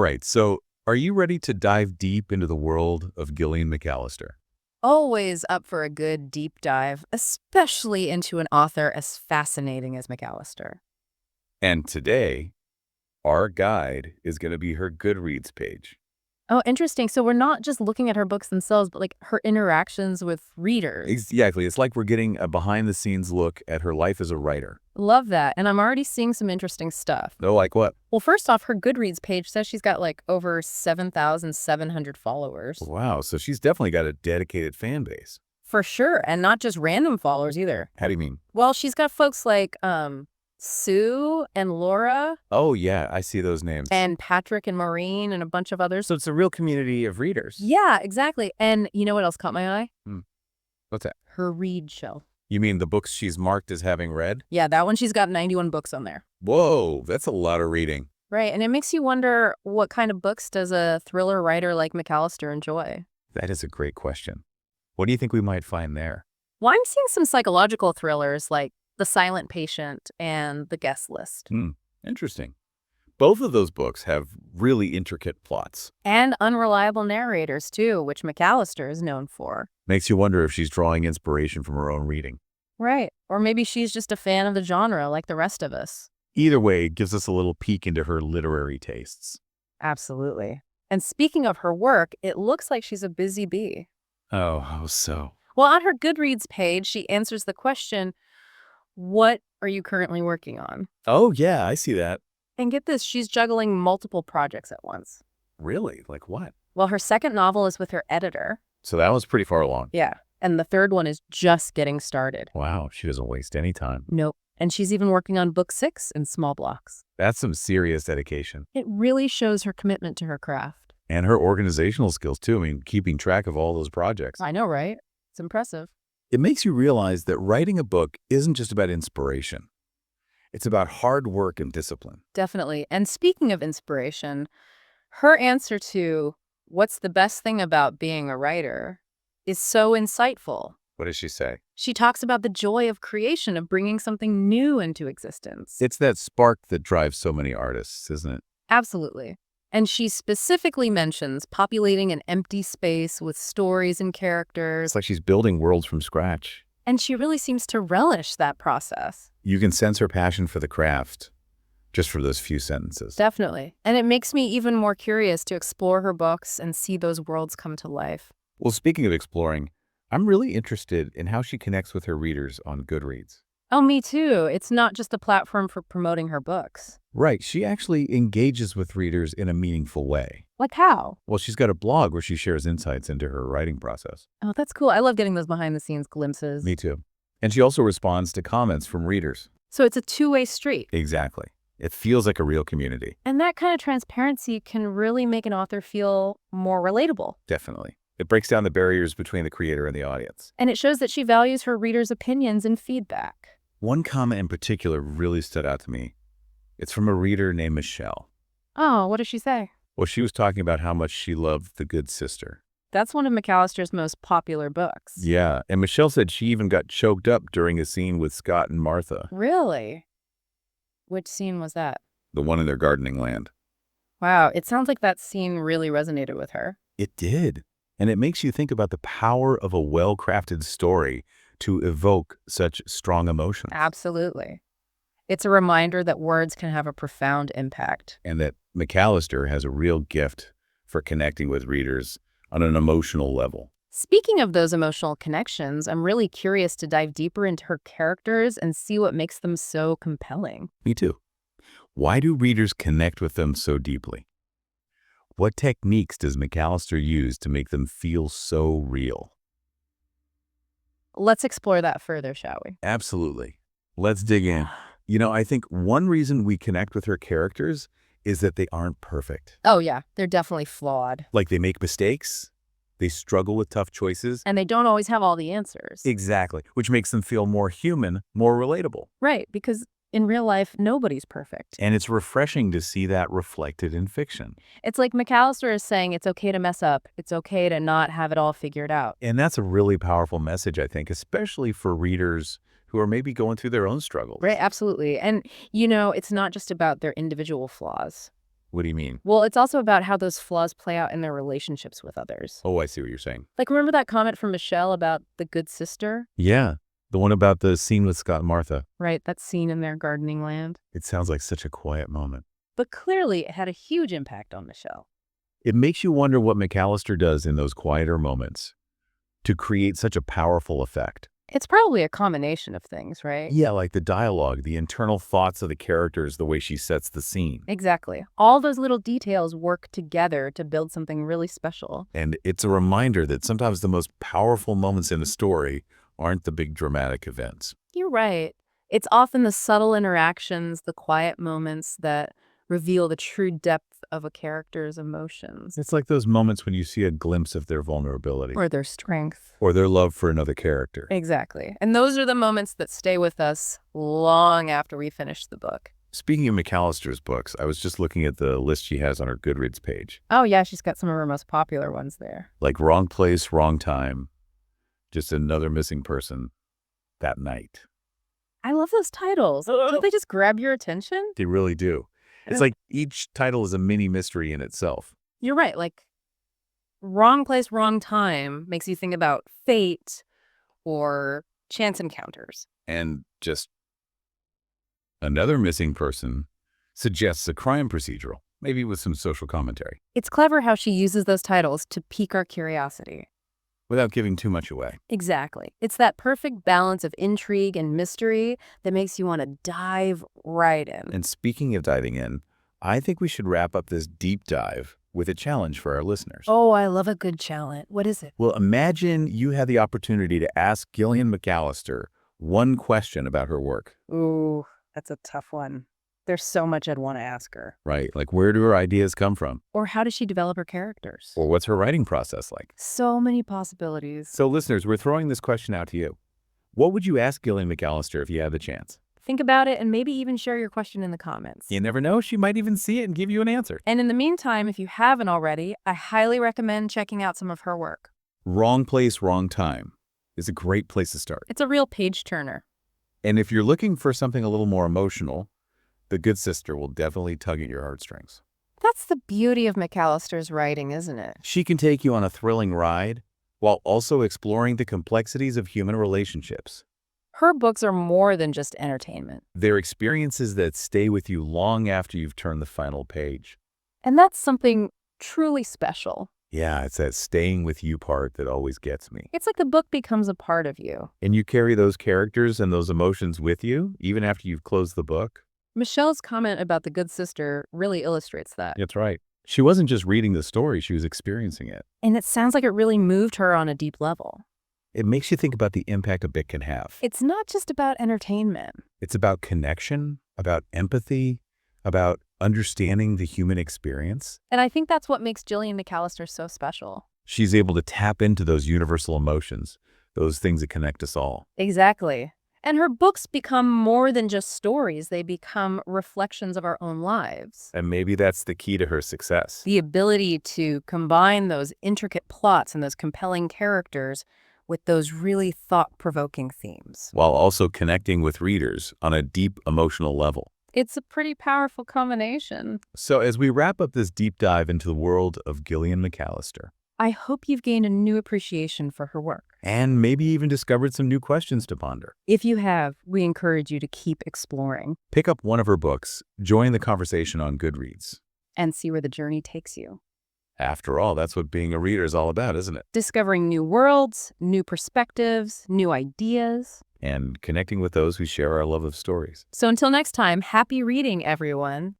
right, so are you ready to dive deep into the world of Gillian McAllister? Always up for a good deep dive, especially into an author as fascinating as McAllister. And today, our guide is going to be her Goodreads page. Oh, interesting. So we're not just looking at her books themselves, but like her interactions with readers. Exactly. It's like we're getting a behind-the-scenes look at her life as a writer. Love that. And I'm already seeing some interesting stuff. Oh, like what? Well, first off, her Goodreads page says she's got like over 7,700 followers. Wow, so she's definitely got a dedicated fan base. For sure. And not just random followers either. How do you mean? Well, she's got folks like Sue and Laura Oh, yeah, I see those names. and Patrick and Maureen and a bunch of others. So it's a real community of readers. Yeah, exactly. And you know what else caught my eye? What's that? Her read shelf. You mean the books she's marked as having read? Yeah, that one, she's got 91 books on there. Whoa, that's a lot of reading. Right, and it makes you wonder, what kind of books does a thriller writer like McAllister enjoy? That is a great question. What do you think we might find there? Well, I'm seeing some psychological thrillers like The Silent Patient and The Guest List. Interesting. Both of those books have really intricate plots. And unreliable narrators, too, which McAllister is known for. Makes you wonder if she's drawing inspiration from her own reading. Right, or maybe she's just a fan of the genre like the rest of us. Either way, it gives us a little peek into her literary tastes. Absolutely. And speaking of her work, it looks like she's a busy bee. Oh, how so? Well, on her Goodreads page, she answers the question, what are you currently working on? Oh, yeah, I see that. And get this, she's juggling multiple projects at once. Really? Like what? Well, her second novel is with her editor. So that was pretty far along. Yeah. And the third one is just getting started. Wow, she doesn't waste any time. Nope. And she's even working on book 6 in small blocks. That's some serious dedication. It really shows her commitment to her craft. And her organizational skills, too. I mean, keeping track of all those projects. I know, right? It's impressive. It makes you realize that writing a book isn't just about inspiration. It's about hard work and discipline. Definitely. And speaking of inspiration, her answer to what's the best thing about being a writer is so insightful. What does she say? She talks about the joy of creation, of bringing something new into existence. It's that spark that drives so many artists, isn't it? Absolutely. And she specifically mentions populating an empty space with stories and characters. It's like she's building worlds from scratch. And she really seems to relish that process. You can sense her passion for the craft just for those few sentences. Definitely. And it makes me even more curious to explore her books and see those worlds come to life. Well, speaking of exploring, I'm really interested in how she connects with her readers on Goodreads. Oh, me too. It's not just a platform for promoting her books. Right, she actually engages with readers in a meaningful way. Like how? Well, she's got a blog where she shares insights into her writing process. Oh, that's cool. I love getting those behind-the-scenes glimpses. Me too. And she also responds to comments from readers. So it's a two-way street. Exactly. It feels like a real community. And that kind of transparency can really make an author feel more relatable. Definitely. It breaks down the barriers between the creator and the audience. And it shows that she values her readers' opinions and feedback. One comment in particular really stood out to me. It's from a reader named Michelle. Oh, what does she say? Well, she was talking about how much she loved The Good Sister. That's one of McAllister's most popular books. Yeah, and Michelle said she even got choked up during a scene with Scott and Martha. Really? Which scene was that? The one in their gardening land. Wow, it sounds like that scene really resonated with her. It did. And it makes you think about the power of a well-crafted story to evoke such strong emotions. Absolutely. It's a reminder that words can have a profound impact. And that McAllister has a real gift for connecting with readers on an emotional level. Speaking of those emotional connections, I'm really curious to dive deeper into her characters and see what makes them so compelling. Me too. Why do readers connect with them so deeply? What techniques does McAllister use to make them feel so real? Let's explore that further, shall we? Absolutely. Let's dig in. You know, I think one reason we connect with her characters is that they aren't perfect. Oh, yeah. They're definitely flawed. Like they make mistakes, they struggle with tough choices. And they don't always have all the answers. Exactly, which makes them feel more human, more relatable. Right, because in real life, nobody's perfect. And it's refreshing to see that reflected in fiction. It's like McAllister is saying it's okay to mess up. It's okay to not have it all figured out. And that's a really powerful message, I think, especially for readers who are maybe going through their own struggles. Right, absolutely. And, you know, it's not just about their individual flaws. What do you mean? Well, it's also about how those flaws play out in their relationships with others. Oh, I see what you're saying. Like, remember that comment from Michelle about the good sister? Yeah, the one about the scene with Scott and Martha. Right, that scene in their gardening land. It sounds like such a quiet moment. But clearly, it had a huge impact on Michelle. It makes you wonder what McAllister does in those quieter moments to create such a powerful effect. It's probably a combination of things, right? Yeah, like the dialogue, the internal thoughts of the characters, the way she sets the scene. Exactly. All those little details work together to build something really special. And it's a reminder that sometimes the most powerful moments in a story aren't the big dramatic events. You're right. It's often the subtle interactions, the quiet moments that reveal the true depth of a character's emotions. It's like those moments when you see a glimpse of their vulnerability Or their strength. or their love for another character. Exactly. And those are the moments that stay with us long after we finish the book. Speaking of McAllister's books, I was just looking at the list she has on her Goodreads page. Oh, yeah, she's got some of her most popular ones there. Like Wrong Place, Wrong Time, Just Another Missing Person, That Night. I love those titles. Don't they just grab your attention? They really do. It's like each title is a mini mystery in itself. You're right. Like, Wrong Place, Wrong Time makes you think about fate or chance encounters. And just Another Missing Person suggests a crime procedural, maybe with some social commentary, It's clever how she uses those titles to pique our curiosity. without giving too much away. Exactly. It's that perfect balance of intrigue and mystery that makes you want to dive right in. And speaking of diving in, I think we should wrap up this deep dive with a challenge for our listeners. Oh, I love a good challenge. What is it? Well, imagine you had the opportunity to ask Gillian McAllister one question about her work, Ooh, that's a tough one. There's so much I'd want to ask her. right? Like, where do her ideas come from? Or how does she develop her characters? Or what's her writing process like? So many possibilities. So, listeners, we're throwing this question out to you. What would you ask Gillian McAllister if you had the chance? Think about it and maybe even share your question in the comments. You never know, she might even see it and give you an answer. And in the meantime, if you haven't already, I highly recommend checking out some of her work. Wrong Place, Wrong Time is a great place to start. It's a real page turner. And if you're looking for something a little more emotional, The Good Sister will definitely tug at your heartstrings. That's the beauty of McAllister's writing, isn't it? She can take you on a thrilling ride while also exploring the complexities of human relationships. Her books are more than just entertainment. They're experiences that stay with you long after you've turned the final page. And that's something truly special. Yeah, it's that staying with you part that always gets me. It's like the book becomes a part of you. And you carry those characters and those emotions with you, even after you've closed the book. Michelle's comment about the good sister really illustrates that. That's right. She wasn't just reading the story, she was experiencing it. And it sounds like it really moved her on a deep level. It makes you think about the impact a book can have. It's not just about entertainment. It's about connection, about empathy, about understanding the human experience. And I think that's what makes Gillian McAllister so special. She's able to tap into those universal emotions, those things that connect us all. Exactly. And her books become more than just stories. They become reflections of our own lives. And maybe that's the key to her success. The ability to combine those intricate plots and those compelling characters with those really thought-provoking themes. While also connecting with readers on a deep emotional level. It's a pretty powerful combination. So as we wrap up this deep dive into the world of Gillian McAllister, I hope you've gained a new appreciation for her work. and maybe even discovered some new questions to ponder. If you have, we encourage you to keep exploring Pick up one of her books, join the conversation on Goodreads. and see where the journey takes you. After all, that's what being a reader is all about, isn't it? Discovering new worlds, new perspectives, new ideas. And connecting with those who share our love of stories. So until next time, happy reading, everyone.